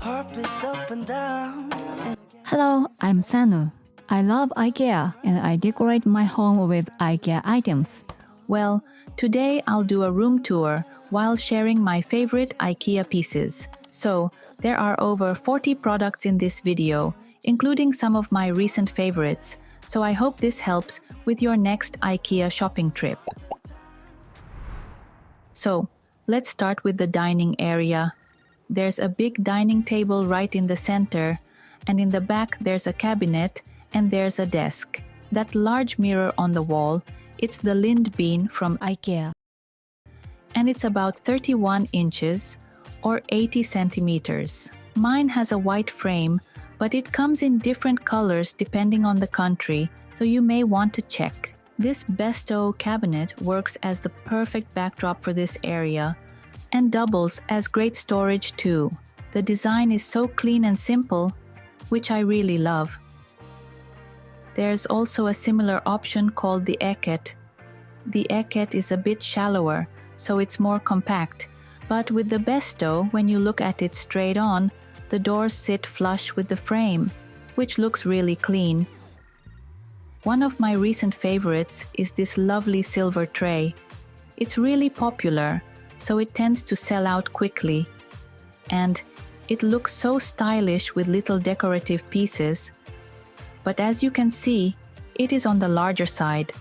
Heart beats up and down. Hello, I'm Sanu. I love IKEA and I decorate my home with IKEA items. Well, today I'll do a room tour while sharing my favorite IKEA pieces. So, there are over 40 products in this video, including some of my recent favorites, so I hope this helps with your next IKEA shopping trip. So, let's start with the dining area. There's a big dining table right in the center, and in the back there's a cabinet and there's a desk. That large mirror on the wall, it's the LINDBYN from IKEA. And it's about 31 inches or 80 centimeters. Mine has a white frame, but it comes in different colors depending on the country, so you may want to check. This BESTÅ cabinet works as the perfect backdrop for this area and doubles as great storage too. The design is so clean and simple, which I really love. There's also a similar option called the EKET. The EKET is a bit shallower, so it's more compact, but with the BESTÅ, when you look at it straight on, the doors sit flush with the frame, which looks really clean. One of my recent favorites is this lovely silver tray. It's really popular, so it tends to sell out quickly. And it looks so stylish with little decorative pieces. But as you can see, it is on the larger side.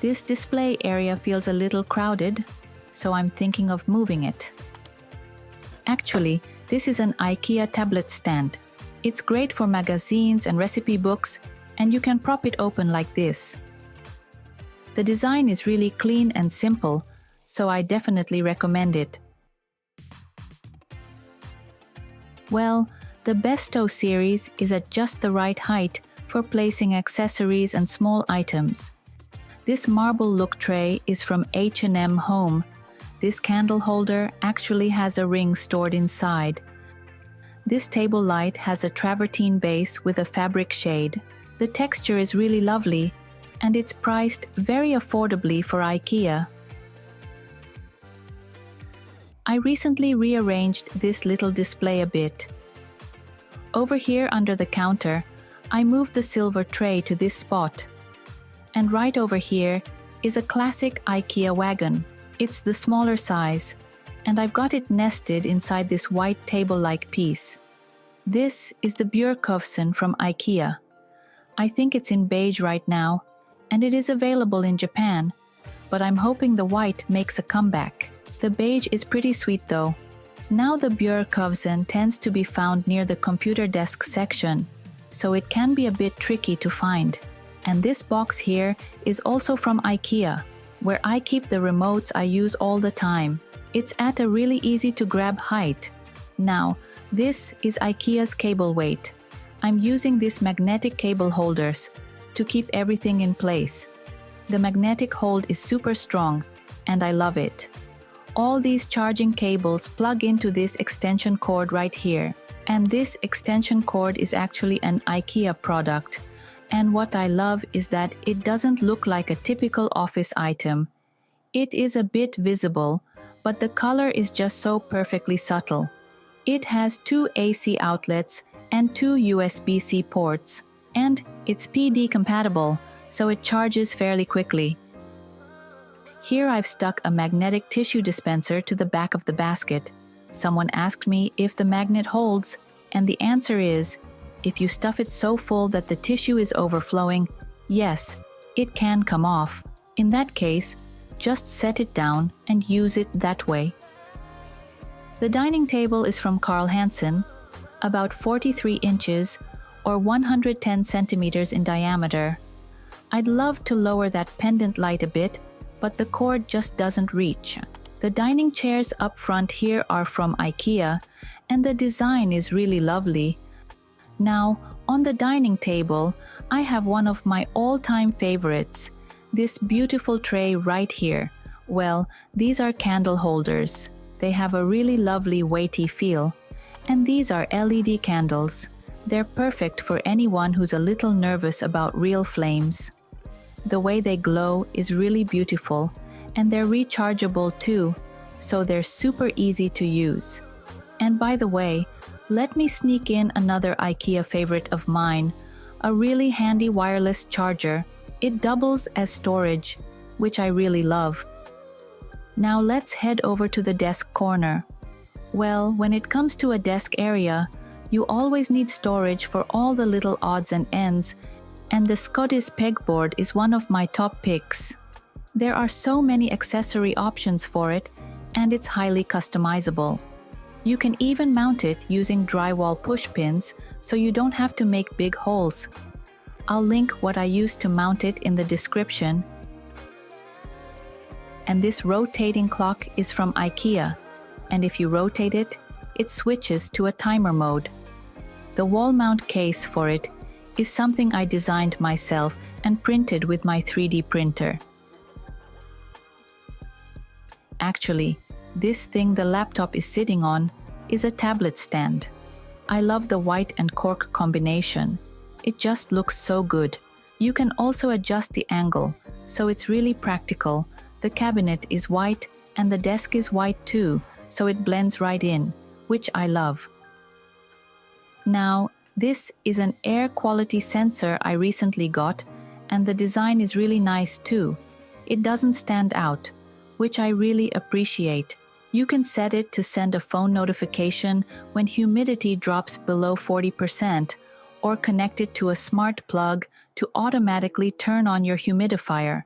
This display area feels a little crowded, so I'm thinking of moving it. Actually, this is an IKEA tablet stand. It's great for magazines and recipe books, and you can prop it open like this. The design is really clean and simple, so I definitely recommend it. Well, the BESTÅ series is at just the right height for placing accessories and small items. This marble look tray is from H&M Home. This candle holder actually has a ring stored inside. This table light has a travertine base with a fabric shade. The texture is really lovely, and it's priced very affordably for IKEA. I recently rearranged this little display a bit. Over here under the counter, I moved the silver tray to this spot. And right over here is a classic IKEA wagon. It's the smaller size, and I've got it nested inside this white table-like piece. This is the Björkofsen from IKEA. I think it's in beige right now, and it is available in Japan, but I'm hoping the white makes a comeback. The beige is pretty sweet though. Now the Björkofsen tends to be found near the computer desk section, so it can be a bit tricky to find. And this box here is also from IKEA, where I keep the remotes I use all the time. It's at a really easy to grab height. Now, this is IKEA's cable weight. I'm using these magnetic cable holders to keep everything in place. The magnetic hold is super strong, and I love it. All these charging cables plug into this extension cord right here. And this extension cord is actually an IKEA product. And what I love is that it doesn't look like a typical office item. It is a bit visible, but the color is just so perfectly subtle. It has 2 AC outlets and 2 USB-C ports, and it's PD compatible, so it charges fairly quickly. Here I've stuck a magnetic tissue dispenser to the back of the basket. Someone asked me if the magnet holds, and the answer is, if you stuff it so full that the tissue is overflowing, yes, it can come off. In that case, just set it down and use it that way. The dining table is from Carl Hansen, about 43 inches or 110 centimeters in diameter. I'd love to lower that pendant light a bit, but the cord just doesn't reach. The dining chairs up front here are from IKEA, and the design is really lovely. Now, on the dining table, I have one of my all-time favorites, this beautiful tray right here. Well, these are candle holders. They have a really lovely weighty feel. And these are LED candles. They're perfect for anyone who's a little nervous about real flames. The way they glow is really beautiful, and they're rechargeable too, so they're super easy to use. And by the way, let me sneak in another IKEA favorite of mine, a really handy wireless charger. It doubles as storage, which I really love. Now let's head over to the desk corner. Well, when it comes to a desk area, you always need storage for all the little odds and ends, and the SKOTAT pegboard is one of my top picks. There are so many accessory options for it, and it's highly customizable. You can even mount it using drywall push pins, so you don't have to make big holes. I'll link what I used to mount it in the description. And this rotating clock is from IKEA, and if you rotate it, it switches to a timer mode. The wall mount case for it is something I designed myself and printed with my 3D printer. Actually, this thing the laptop is sitting on is a tablet stand. I love the white and cork combination. It just looks so good. You can also adjust the angle, so it's really practical. The cabinet is white and the desk is white too, so it blends right in, which I love. Now, this is an air quality sensor I recently got, and the design is really nice too. It doesn't stand out, which I really appreciate. You can set it to send a phone notification when humidity drops below 40%, or connect it to a smart plug to automatically turn on your humidifier.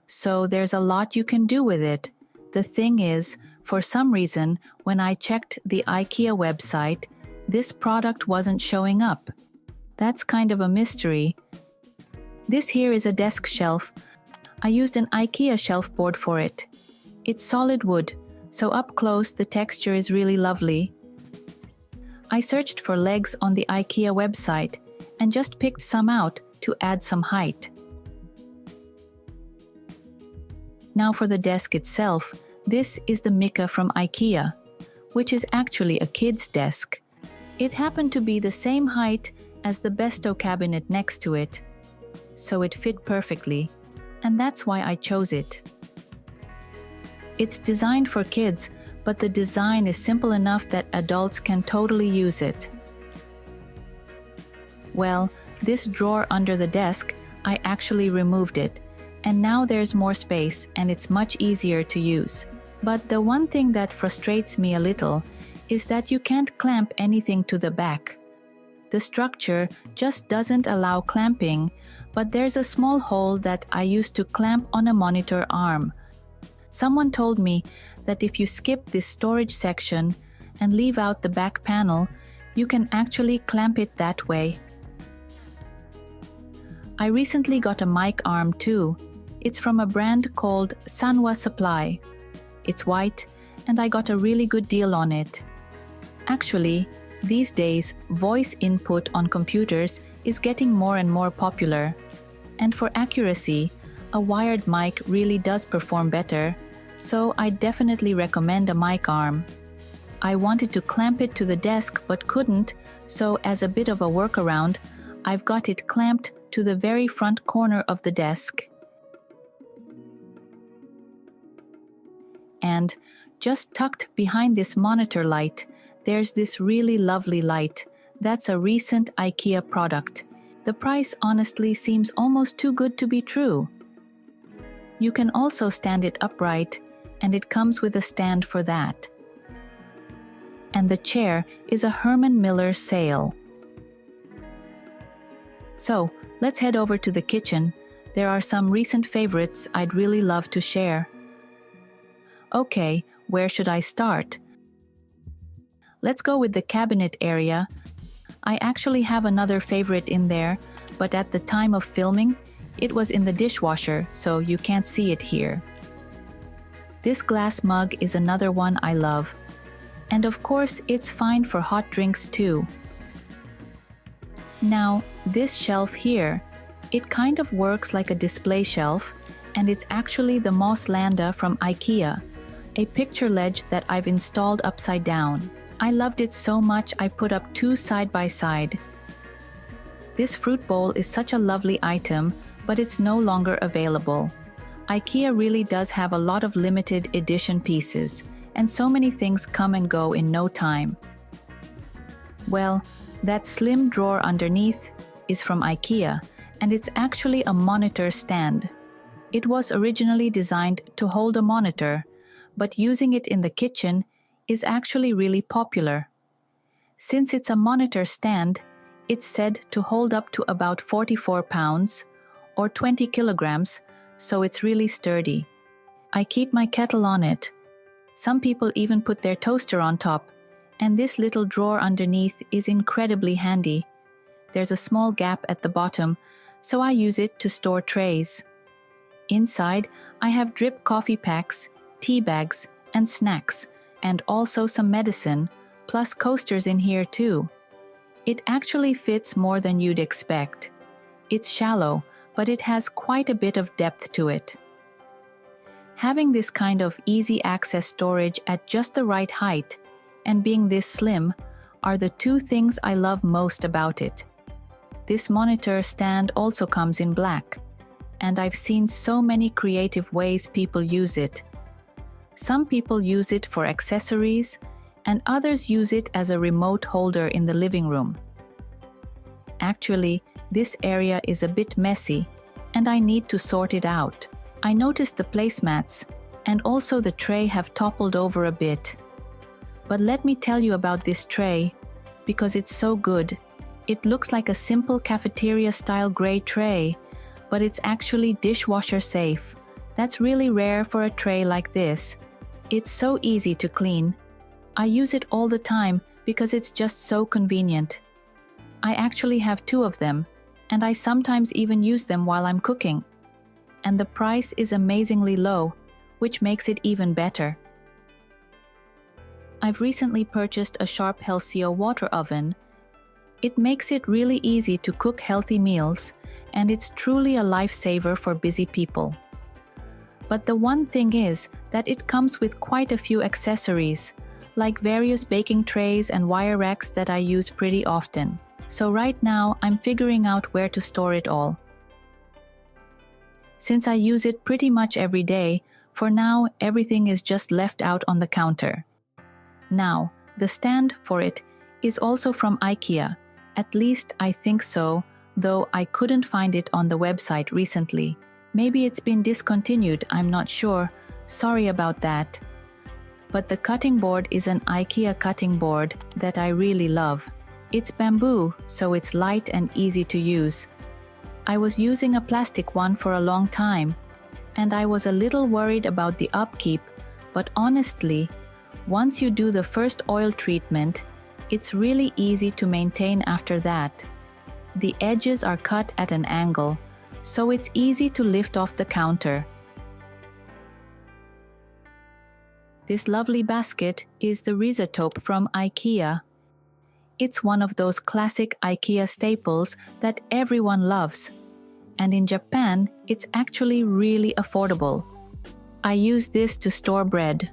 So there's a lot you can do with it. The thing is, for some reason, when I checked the IKEA website, this product wasn't showing up. That's kind of a mystery. This here is a desk shelf. I used an IKEA shelf board for it. It's solid wood, so up close the texture is really lovely. I searched for legs on the IKEA website and just picked some out to add some height. Now for the desk itself, this is the MICKE from IKEA, which is actually a kid's desk. It happened to be the same height as the BESTÅ cabinet next to it, so it fit perfectly, and that's why I chose it. It's designed for kids, but the design is simple enough that adults can totally use it. Well, this drawer under the desk, I actually removed it, and now there's more space and it's much easier to use. But the one thing that frustrates me a little is that you can't clamp anything to the back. The structure just doesn't allow clamping, but there's a small hole that I used to clamp on a monitor arm. Someone told me that if you skip this storage section and leave out the back panel, you can actually clamp it that way. I recently got a mic arm too. It's from a brand called SANDVIVA Supply. It's white, and I got a really good deal on it. Actually, these days, voice input on computers is getting more and more popular. And for accuracy, a wired mic really does perform better, so I definitely recommend a mic arm. I wanted to clamp it to the desk but couldn't, so as a bit of a workaround, I've got it clamped to the very front corner of the desk. And just tucked behind this monitor light, there's this really lovely light. That's a recent IKEA product. The price honestly seems almost too good to be true. You can also stand it upright, and it comes with a stand for that. And the chair is a Herman Miller sale. So, let's head over to the kitchen. There are some recent favorites I'd really love to share. Okay, where should I start? Let's go with the cabinet area. I actually have another favorite in there, but at the time of filming, it was in the dishwasher, so you can't see it here. This glass mug is another one I love. And of course, it's fine for hot drinks too. Now, this shelf here, it kind of works like a display shelf, and it's actually the MOSSLANDA from IKEA, a picture ledge that I've installed upside down. I loved it so much I put up two side by side. This fruit bowl is such a lovely item, but it's no longer available. IKEA really does have a lot of limited edition pieces, and so many things come and go in no time. Well, that slim drawer underneath is from IKEA, and it's actually a monitor stand. It was originally designed to hold a monitor, but using it in the kitchen is actually really popular. Since it's a monitor stand, it's said to hold up to about 44 pounds or 20 kilograms, so it's really sturdy. I keep my kettle on it. Some people even put their toaster on top, and this little drawer underneath is incredibly handy. There's a small gap at the bottom, so I use it to store trays. Inside, I have drip coffee packs, tea bags, and snacks, and also some medicine, plus coasters in here too. It actually fits more than you'd expect. It's shallow, but it has quite a bit of depth to it. Having this kind of easy access storage at just the right height and being this slim are the two things I love most about it. This monitor stand also comes in black, and I've seen so many creative ways people use it. Some people use it for accessories, and others use it as a remote holder in the living room. Actually, this area is a bit messy, and I need to sort it out. I noticed the placemats, and also the tray have toppled over a bit. But let me tell you about this tray, because it's so good. It looks like a simple cafeteria-style gray tray, but it's actually dishwasher safe. That's really rare for a tray like this. It's so easy to clean. I use it all the time because it's just so convenient. I actually have 2 of them, and I sometimes even use them while I'm cooking. And the price is amazingly low, which makes it even better. I've recently purchased a Sharp Halcyon water oven. It makes it really easy to cook healthy meals, and it's truly a lifesaver for busy people. But the one thing is that it comes with quite a few accessories, like various baking trays and wire racks that I use pretty often. So right now, I'm figuring out where to store it all. Since I use it pretty much every day, for now, everything is just left out on the counter. Now, the stand for it is also from IKEA. At least I think so, though I couldn't find it on the website recently. Maybe it's been discontinued, I'm not sure. Sorry about that. But the cutting board is an IKEA cutting board that I really love. It's bamboo, so it's light and easy to use. I was using a plastic one for a long time, and I was a little worried about the upkeep, but honestly, once you do the first oil treatment, it's really easy to maintain after that. The edges are cut at an angle, so it's easy to lift off the counter. This lovely basket is the RISATORP from IKEA. It's one of those classic IKEA staples that everyone loves. And in Japan, it's actually really affordable. I use this to store bread.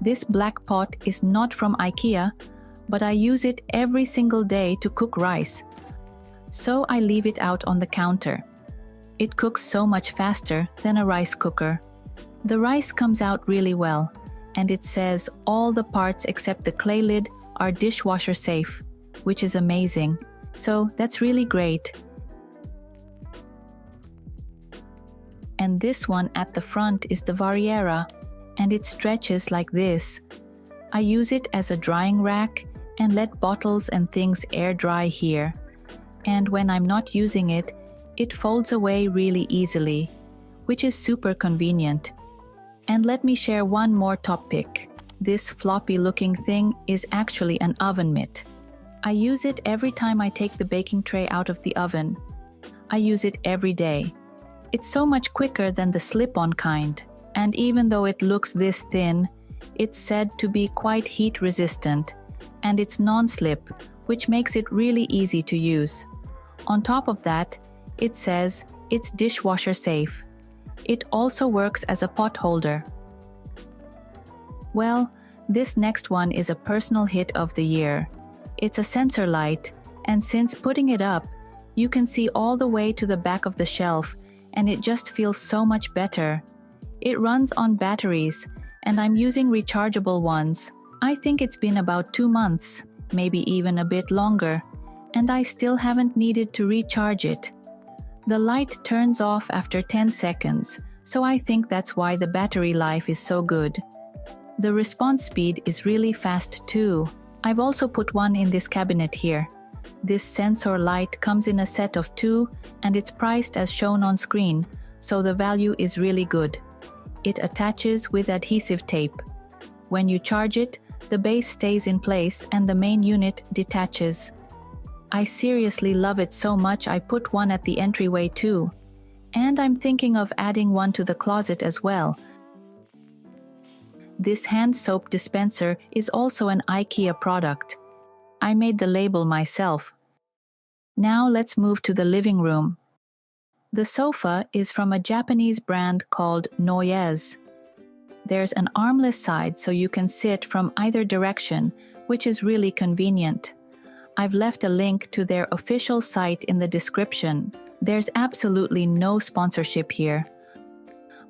This black pot is not from IKEA, but I use it every single day to cook rice. So I leave it out on the counter. It cooks so much faster than a rice cooker. The rice comes out really well, and it says all the parts except the clay lid are dishwasher safe, which is amazing. So that's really great. And this one at the front is the VARIERA, and it stretches like this. I use it as a drying rack and let bottles and things air dry here. And when I'm not using it, it folds away really easily, which is super convenient. And let me share one more top pick. This floppy looking thing is actually an oven mitt. I use it every time I take the baking tray out of the oven. I use it every day. It's so much quicker than the slip-on kind, and even though it looks this thin, it's said to be quite heat resistant, and it's non-slip, which makes it really easy to use. On top of that, it says it's dishwasher safe. It also works as a pot holder. Well, this next one is a personal hit of the year. It's a sensor light, and since putting it up, you can see all the way to the back of the shelf, and it just feels so much better. It runs on batteries, and I'm using rechargeable ones, I think it's been about 2 months, maybe even a bit longer, and I still haven't needed to recharge it. The light turns off after 10 seconds, so I think that's why the battery life is so good. The response speed is really fast too. I've also put one in this cabinet here. This sensor light comes in a set of 2 and it's priced as shown on screen, so the value is really good. It attaches with adhesive tape. When you charge it, the base stays in place and the main unit detaches. I seriously love it so much I put one at the entryway too. And I'm thinking of adding one to the closet as well. This hand soap dispenser is also an IKEA product. I made the label myself. Now let's move to the living room. The sofa is from a Japanese brand called Noyes. There's an armless side so you can sit from either direction, which is really convenient. I've left a link to their official site in the description. There's absolutely no sponsorship here.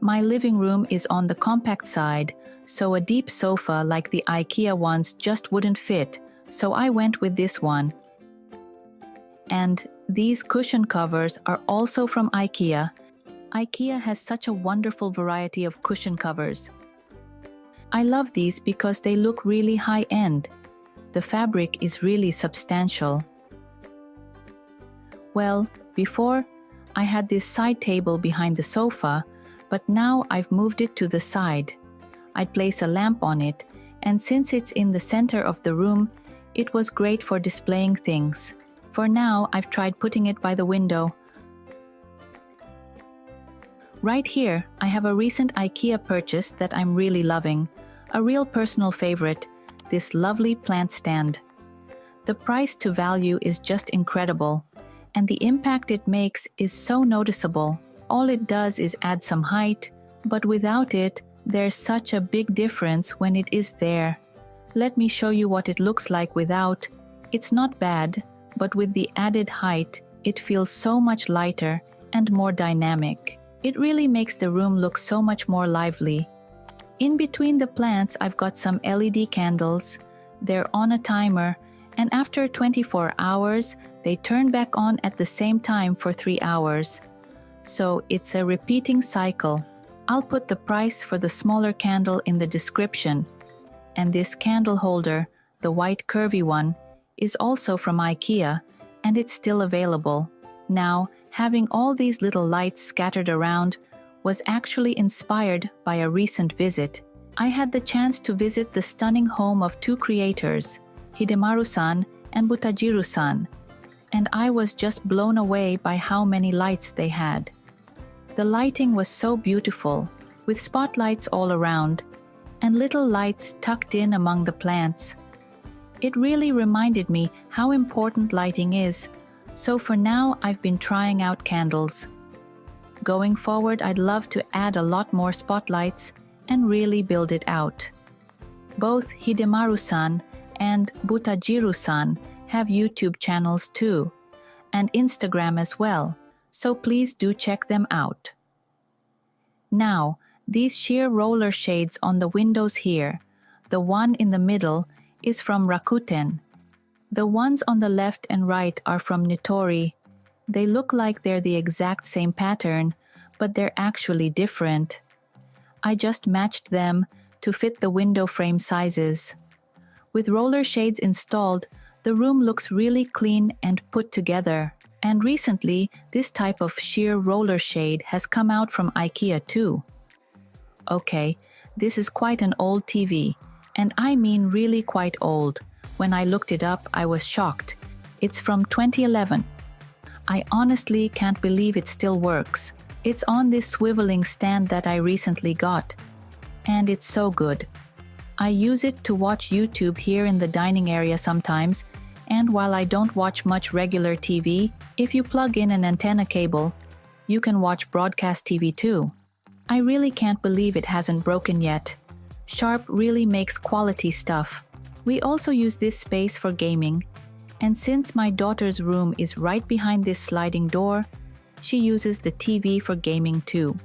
My living room is on the compact side, so a deep sofa like the IKEA ones just wouldn't fit, so I went with this one. And these cushion covers are also from IKEA. IKEA has such a wonderful variety of cushion covers. I love these because they look really high-end. The fabric is really substantial. Well, before, I had this side table behind the sofa, but now I've moved it to the side. I'd place a lamp on it, and since it's in the center of the room, it was great for displaying things. For now, I've tried putting it by the window. Right here, I have a recent IKEA purchase that I'm really loving. A real personal favorite, this lovely plant stand. The price to value is just incredible, and the impact it makes is so noticeable. All it does is add some height, but without it, there's such a big difference when it is there. Let me show you what it looks like without. It's not bad, but with the added height, it feels so much lighter and more dynamic. It really makes the room look so much more lively. In between the plants, I've got some LED candles. They're on a timer, and after 24 hours, they turn back on at the same time for 3 hours. So it's a repeating cycle. I'll put the price for the smaller candle in the description. And this candle holder, the white curvy one, is also from IKEA, and it's still available. Now, having all these little lights scattered around was actually inspired by a recent visit. I had the chance to visit the stunning home of 2 creators, Hidemaru-san and Butajiro-san, and I was just blown away by how many lights they had. The lighting was so beautiful, with spotlights all around, and little lights tucked in among the plants. It really reminded me how important lighting is, so for now I've been trying out candles. Going forward, I'd love to add a lot more spotlights and really build it out. Both Hidemaru-san and Butajiro-san have YouTube channels too, and Instagram as well, so please do check them out. Now, these sheer roller shades on the windows here, the one in the middle is from Rakuten. The ones on the left and right are from Nitori. They look like they're the exact same pattern, but they're actually different. I just matched them to fit the window frame sizes. With roller shades installed, the room looks really clean and put together. And recently, this type of sheer roller shade has come out from IKEA too. Okay, this is quite an old TV, and I mean really quite old. When I looked it up, I was shocked. It's from 2011. I honestly can't believe it still works. It's on this swiveling stand that I recently got, and it's so good. I use it to watch YouTube here in the dining area sometimes, and while I don't watch much regular TV, if you plug in an antenna cable, you can watch broadcast TV too. I really can't believe it hasn't broken yet. Sharp really makes quality stuff. We also use this space for gaming, and since my daughter's room is right behind this sliding door, she uses the TV for gaming too.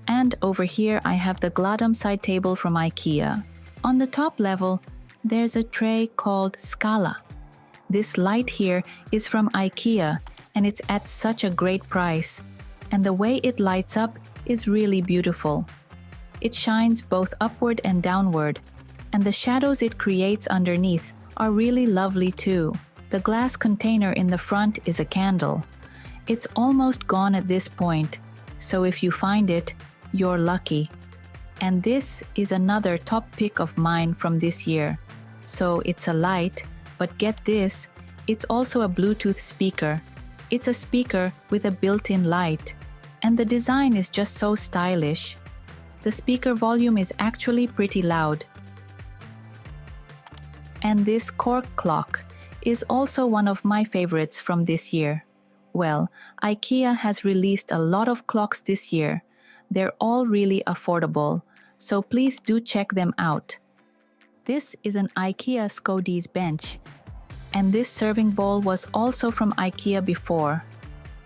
And over here I have the Gladum side table from IKEA. On the top level, there's a tray called Skala. This light here is from IKEA and it's at such a great price. And the way it lights up is really beautiful. It shines both upward and downward, and the shadows it creates underneath are really lovely too. The glass container in the front is a candle. It's almost gone at this point, so if you find it, you're lucky. And this is another top pick of mine from this year. So it's a light, but get this, it's also a Bluetooth speaker. It's a speaker with a built-in light, and the design is just so stylish. The speaker volume is actually pretty loud. And this cork clock is also one of my favorites from this year. Well, IKEA has released a lot of clocks this year. They're all really affordable, so please do check them out. This is an IKEA SKOTAT bench, and this serving bowl was also from IKEA before,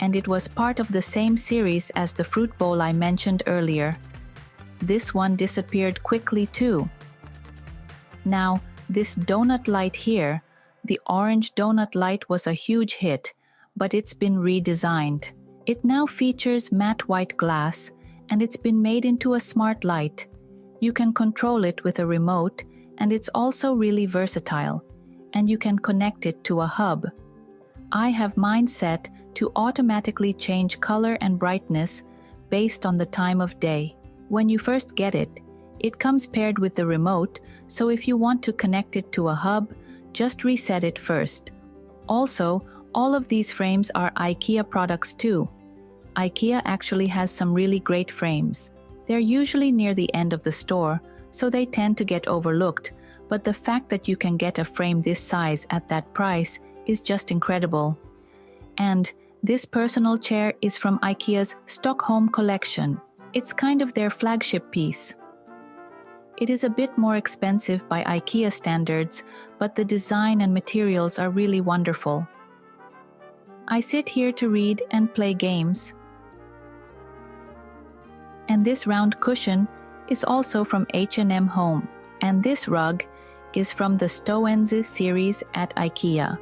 and it was part of the same series as the fruit bowl I mentioned earlier. This one disappeared quickly too. Now, this donut light here, the orange donut light was a huge hit, but it's been redesigned. It now features matte white glass, and it's been made into a smart light. You can control it with a remote, and it's also really versatile, and you can connect it to a hub. I have mine set to automatically change color and brightness based on the time of day. When you first get it, it comes paired with the remote, so if you want to connect it to a hub, just reset it first. Also, all of these frames are IKEA products too. IKEA actually has some really great frames. They're usually near the end of the store, so they tend to get overlooked, but the fact that you can get a frame this size at that price is just incredible. And this personal chair is from IKEA's Stockholm collection. It's kind of their flagship piece. It is a bit more expensive by IKEA standards, but the design and materials are really wonderful. I sit here to read and play games. And this round cushion is also from H&M Home, and this rug is from the Ståense series at IKEA.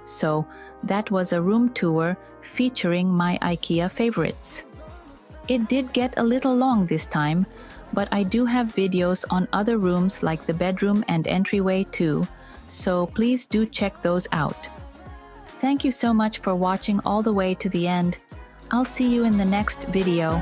So that was a room tour featuring my IKEA favorites. It did get a little long this time, but I do have videos on other rooms like the bedroom and entryway too, so please do check those out. Thank you so much for watching all the way to the end. I'll see you in the next video.